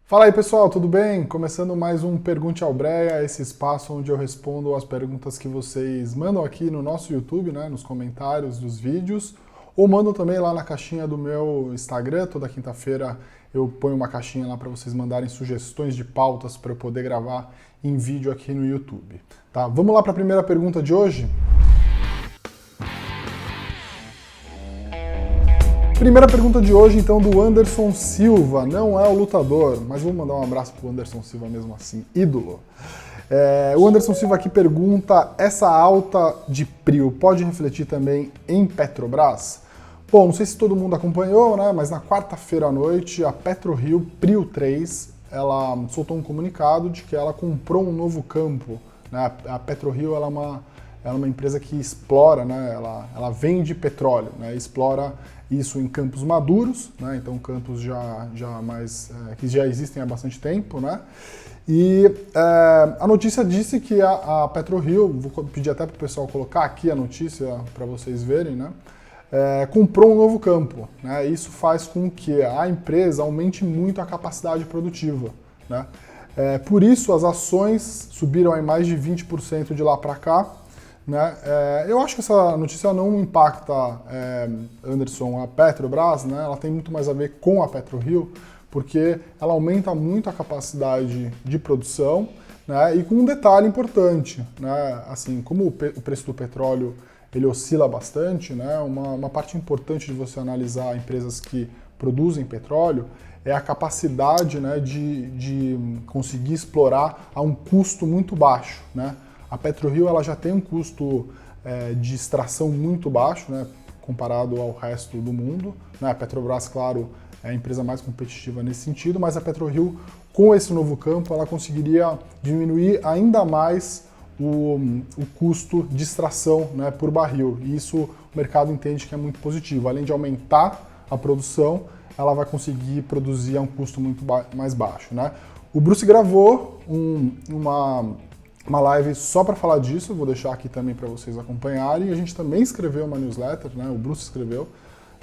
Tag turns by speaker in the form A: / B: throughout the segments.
A: Fala aí pessoal, tudo bem? Começando mais um Pergunte ao Brea, esse espaço onde eu respondo as perguntas que vocês mandam aqui no nosso YouTube, né, nos comentários dos vídeos, ou mandam também lá na caixinha do meu Instagram. Toda quinta-feira eu ponho uma caixinha lá para vocês mandarem sugestões de pautas para eu poder gravar em vídeo aqui no YouTube. Tá, vamos lá para a primeira pergunta de hoje? Primeira pergunta de hoje, então, do Anderson Silva. Não é o lutador, mas vou mandar um abraço pro Anderson Silva mesmo assim, ídolo. O Anderson Silva aqui pergunta, essa alta de PRIO pode refletir também em Petrobras? Bom, não sei se todo mundo acompanhou, né, mas na quarta-feira à noite, a PetroRio Prio 3, ela soltou um comunicado de que ela comprou um novo campo, né? A PetroRio, ela é uma empresa que explora, né, ela vende petróleo, né, explora isso em campos maduros, né, então campos que já existem há bastante tempo, né, e a notícia disse que a PetroRio, vou pedir até para o pessoal colocar aqui a notícia para vocês verem, né, comprou um novo campo, né, isso faz com que a empresa aumente muito a capacidade produtiva, né, por isso as ações subiram em mais de 20% de lá para cá. Né? Eu acho que essa notícia não impacta, Anderson, a Petrobras, né? Ela tem muito mais a ver com a PetroRio, porque ela aumenta muito a capacidade de produção, né? E com um detalhe importante, né? Assim, como o preço do petróleo ele oscila bastante, né? Uma parte importante de você analisar empresas que produzem petróleo é a capacidade, né, de conseguir explorar a um custo muito baixo, né? A PetroRio ela já tem um custo de extração muito baixo, né, comparado ao resto do mundo, né? A Petrobras, claro, é a empresa mais competitiva nesse sentido, mas a PetroRio, com esse novo campo, ela conseguiria diminuir ainda mais o custo de extração, né, por barril. E isso o mercado entende que é muito positivo. Além de aumentar a produção, ela vai conseguir produzir a um custo muito mais baixo, né? O Bruce gravou uma live só para falar disso, vou deixar aqui também para vocês acompanharem. A gente também escreveu uma newsletter, né? O Bruce escreveu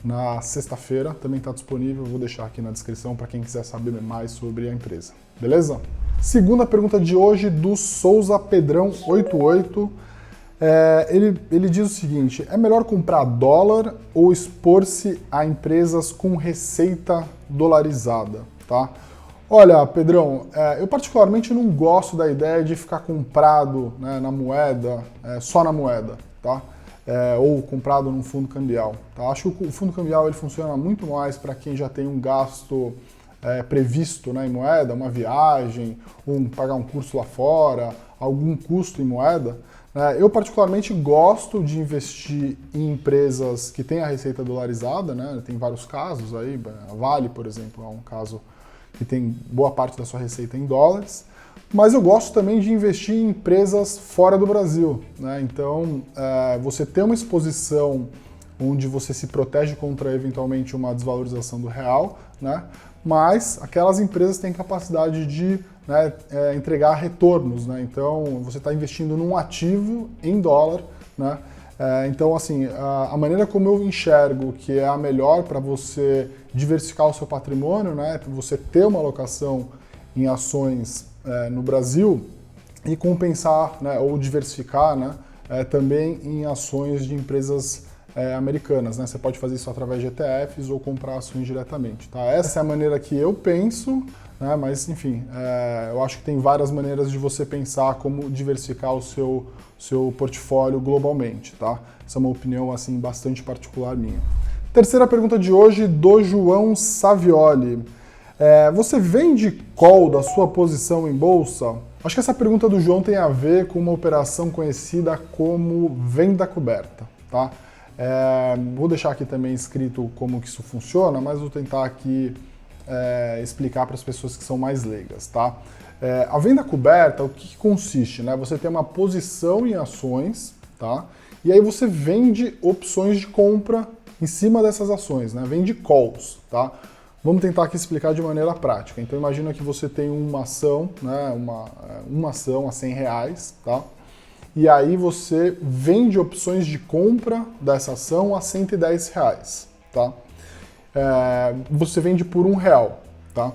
A: na sexta-feira, também está disponível, vou deixar aqui na descrição para quem quiser saber mais sobre a empresa, beleza? Segunda pergunta de hoje, do Souza Pedrão 88. Ele diz o seguinte, é melhor comprar dólar ou expor-se a empresas com receita dolarizada, tá? Olha, Pedrão, eu particularmente não gosto da ideia de ficar comprado, né, na moeda, só na moeda, tá? Ou comprado num fundo cambial, tá? Acho que o fundo cambial ele funciona muito mais para quem já tem um gasto previsto, né, em moeda, uma viagem, pagar um curso lá fora, algum custo em moeda. Eu particularmente gosto de investir em empresas que têm a receita dolarizada, né? Tem vários casos aí, a Vale, por exemplo, é um caso que tem boa parte da sua receita em dólares, mas eu gosto também de investir em empresas fora do Brasil, né? Então, você ter uma exposição onde você se protege contra eventualmente uma desvalorização do real, né? Mas aquelas empresas têm capacidade de, né, entregar retornos, né? Então, você está investindo num ativo em dólar, né? Então, assim, a maneira como eu enxergo que é a melhor para você diversificar o seu patrimônio, né, você ter uma alocação em ações no Brasil e compensar, né, ou diversificar, né, também em ações de empresas americanas, né? Você pode fazer isso através de ETFs ou comprar ações diretamente, tá? Essa é a maneira que eu penso, né? Mas, enfim, eu acho que tem várias maneiras de você pensar como diversificar o seu portfólio globalmente, tá? Essa é uma opinião, assim, bastante particular minha. Terceira pergunta de hoje, do João Savioli. Você vende call da sua posição em bolsa? Acho que essa pergunta do João tem a ver com uma operação conhecida como venda coberta, tá? Vou deixar aqui também escrito como que isso funciona, mas vou tentar aqui explicar para as pessoas que são mais leigas, tá? A venda coberta, o que consiste, né? Você tem uma posição em ações, tá? E aí você vende opções de compra em cima dessas ações, né? Vende calls, tá? Vamos tentar aqui explicar de maneira prática. Então imagina que você tem uma ação, né? Uma ação a R$100, tá? E aí você vende opções de compra dessa ação a R$110, tá? Você vende por R$1, tá?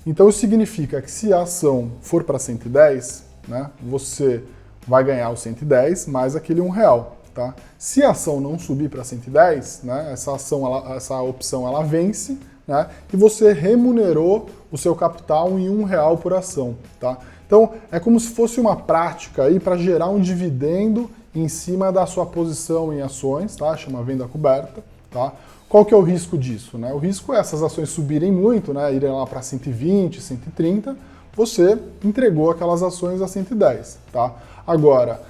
A: Então isso significa que se a ação for para 110, né, você vai ganhar os 110 mais aquele R$1. Tá? Se a ação não subir para 110, né, essa opção ela vence, né, e você remunerou o seu capital em R$1 por ação. Tá? Então é como se fosse uma prática aí para gerar um dividendo em cima da sua posição em ações, tá? Chama venda coberta. Tá? Qual que é o risco disso? Né? O risco é essas ações subirem muito, né, irem lá para 120, 130, você entregou aquelas ações a 110. Tá? Agora,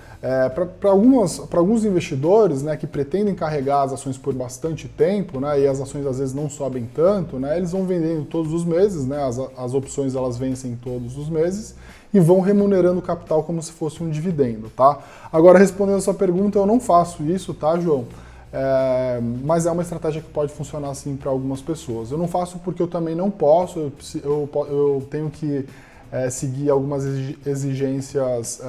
A: para alguns investidores, né, que pretendem carregar as ações por bastante tempo, né, e as ações às vezes não sobem tanto, né, eles vão vendendo todos os meses, né, as opções elas vencem todos os meses e vão remunerando o capital como se fosse um dividendo. Tá? Agora, respondendo a sua pergunta, eu não faço isso, tá, João? Mas é uma estratégia que pode funcionar sim para algumas pessoas. Eu não faço porque eu também não posso, eu tenho que seguir algumas exigências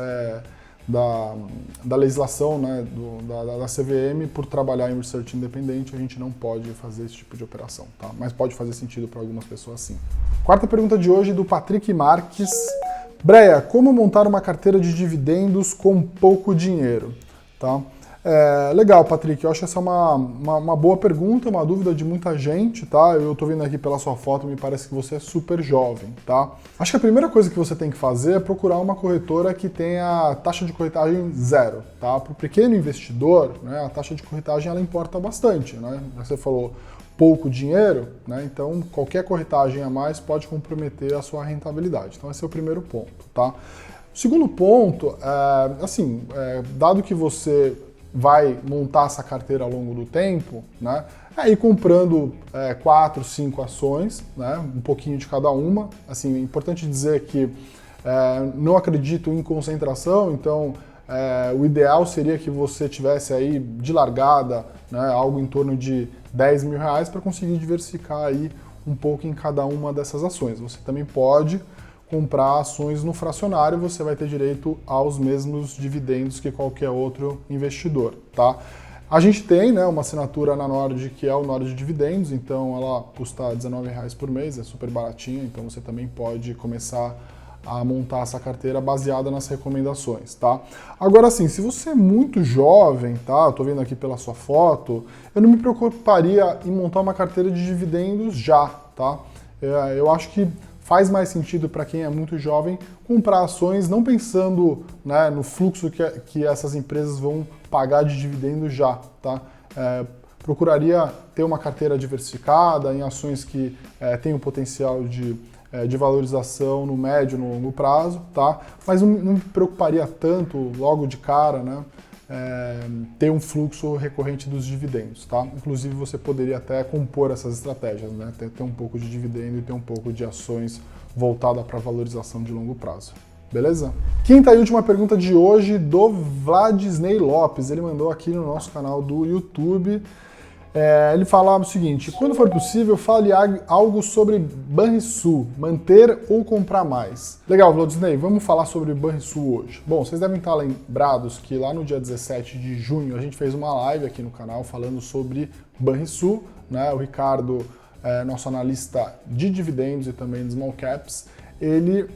A: da legislação, né, da CVM. Por trabalhar em research independente, a gente não pode fazer esse tipo de operação, tá? Mas pode fazer sentido para algumas pessoas sim. Quarta pergunta de hoje do Patrick Marques. Breia, como montar uma carteira de dividendos com pouco dinheiro? Tá? Legal, Patrick, eu acho essa uma boa pergunta, uma dúvida de muita gente, tá? Eu tô vendo aqui pela sua foto, me parece que você é super jovem, tá? Acho que a primeira coisa que você tem que fazer é procurar uma corretora que tenha taxa de corretagem zero, tá? Para o pequeno investidor, né, a taxa de corretagem ela importa bastante, né? Você falou pouco dinheiro, né? Então qualquer corretagem a mais pode comprometer a sua rentabilidade. Então esse é o primeiro ponto, tá? O segundo ponto, dado que você vai montar essa carteira ao longo do tempo, né? Ir comprando 4, 5 ações, né? Um pouquinho de cada uma. Assim, é importante dizer que não acredito em concentração, então o ideal seria que você tivesse aí de largada, né, algo em torno de R$10 mil para conseguir diversificar aí um pouco em cada uma dessas ações. Você também pode comprar ações no fracionário, você vai ter direito aos mesmos dividendos que qualquer outro investidor, tá? A gente tem, né, uma assinatura na Nord, que é o Nord Dividendos, então ela custa R$19 por mês, é super baratinha, então você também pode começar a montar essa carteira baseada nas recomendações, tá? Agora sim, se você é muito jovem, tá? Eu tô vendo aqui pela sua foto, eu não me preocuparia em montar uma carteira de dividendos já, tá? Eu acho que faz mais sentido para quem é muito jovem comprar ações não pensando, né, no fluxo que essas empresas vão pagar de dividendo já, tá? Procuraria ter uma carteira diversificada em ações que têm o potencial de valorização no médio e no longo prazo, tá? Mas não me preocuparia tanto logo de cara, né, ter um fluxo recorrente dos dividendos, tá? Inclusive você poderia até compor essas estratégias, né? Ter um pouco de dividendo e ter um pouco de ações voltada para valorização de longo prazo. Beleza? Quinta e última pergunta de hoje do Vladisney Lopes. Ele mandou aqui no nosso canal do YouTube. Ele fala o seguinte: quando for possível, fale algo sobre Banrisul, manter ou comprar mais. Legal, Vladisney, vamos falar sobre Banrisul hoje. Bom, vocês devem estar lembrados que lá no dia 17 de junho a gente fez uma live aqui no canal falando sobre Banrisul, né? O Ricardo, nosso analista de dividendos e também de small caps, ele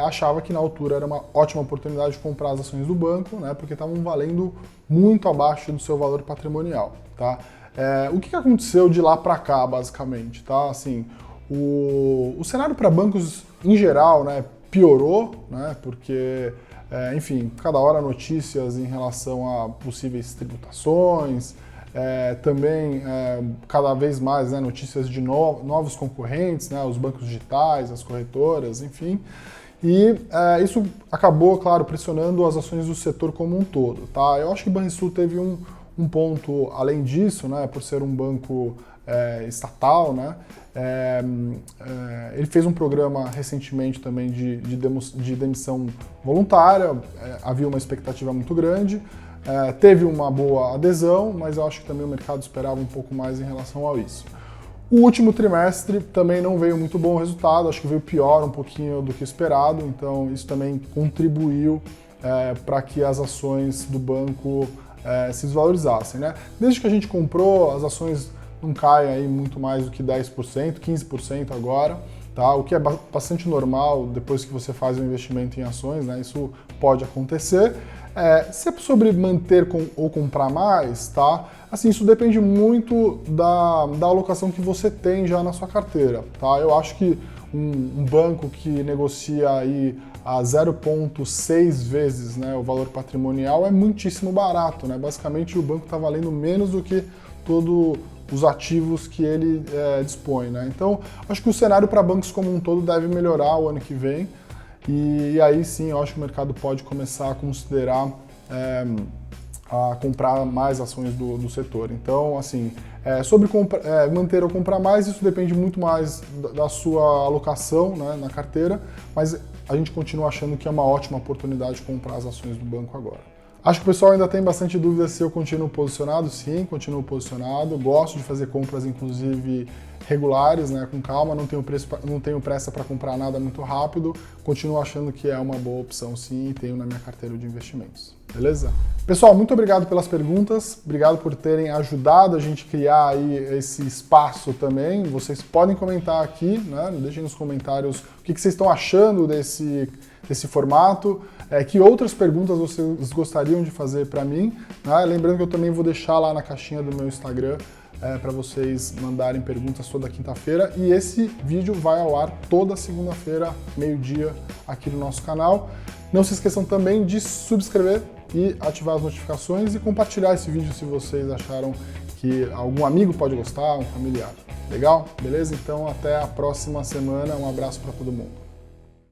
A: achava que na altura era uma ótima oportunidade de comprar as ações do banco, né? Porque estavam valendo muito abaixo do seu valor patrimonial, tá? O que aconteceu de lá para cá, basicamente, tá? Assim, o cenário para bancos em geral, né, piorou, né? Porque, enfim, cada hora notícias em relação a possíveis tributações, também cada vez mais, né, notícias de novos concorrentes, né, os bancos digitais, as corretoras, enfim. E isso acabou, claro, pressionando as ações do setor como um todo, tá? Eu acho que o Banrisul teve um ponto além disso, né, por ser um banco estatal, né, ele fez um programa recentemente também de demissão voluntária, havia uma expectativa muito grande, teve uma boa adesão, mas eu acho que também o mercado esperava um pouco mais em relação a isso. O último trimestre também não veio muito bom o resultado, acho que veio pior um pouquinho do que esperado, então isso também contribuiu para que as ações do banco se desvalorizassem, né? Desde que a gente comprou, as ações não caem aí muito mais do que 10%, 15% agora, tá? O que é bastante normal depois que você faz um investimento em ações, né? Isso pode acontecer. Se é sobre manter ou comprar mais, tá? Assim, isso depende muito da alocação que você tem já na sua carteira, tá? Eu acho que um banco que negocia aí a 0,6 vezes, né, o valor patrimonial é muitíssimo barato, né? Basicamente o banco está valendo menos do que todos os ativos que ele dispõe, né? Então, acho que o cenário para bancos como um todo deve melhorar o ano que vem e aí sim, eu acho que o mercado pode começar a considerar a comprar mais ações do setor. Então, assim, sobre manter ou comprar mais, isso depende muito mais da sua alocação, né, na carteira, mas a gente continua achando que é uma ótima oportunidade de comprar as ações do banco agora. Acho que o pessoal ainda tem bastante dúvida se eu continuo posicionado. Sim, continuo posicionado. Gosto de fazer compras, inclusive, regulares, né, com calma. Não tenho pressa para comprar nada muito rápido. Continuo achando que é uma boa opção, sim, e tenho na minha carteira de investimentos. Beleza? Pessoal, muito obrigado pelas perguntas. Obrigado por terem ajudado a gente criar aí esse espaço também. Vocês podem comentar aqui, né? Deixem nos comentários o que vocês estão achando desse formato, que outras perguntas vocês gostariam de fazer para mim, né? Lembrando que eu também vou deixar lá na caixinha do meu Instagram para vocês mandarem perguntas toda quinta-feira, e esse vídeo vai ao ar toda segunda-feira, meio-dia, aqui no nosso canal. Não se esqueçam também de subscrever e ativar as notificações e compartilhar esse vídeo se vocês acharam que algum amigo pode gostar, um familiar. Legal? Beleza? Então até a próxima semana, um abraço para todo mundo.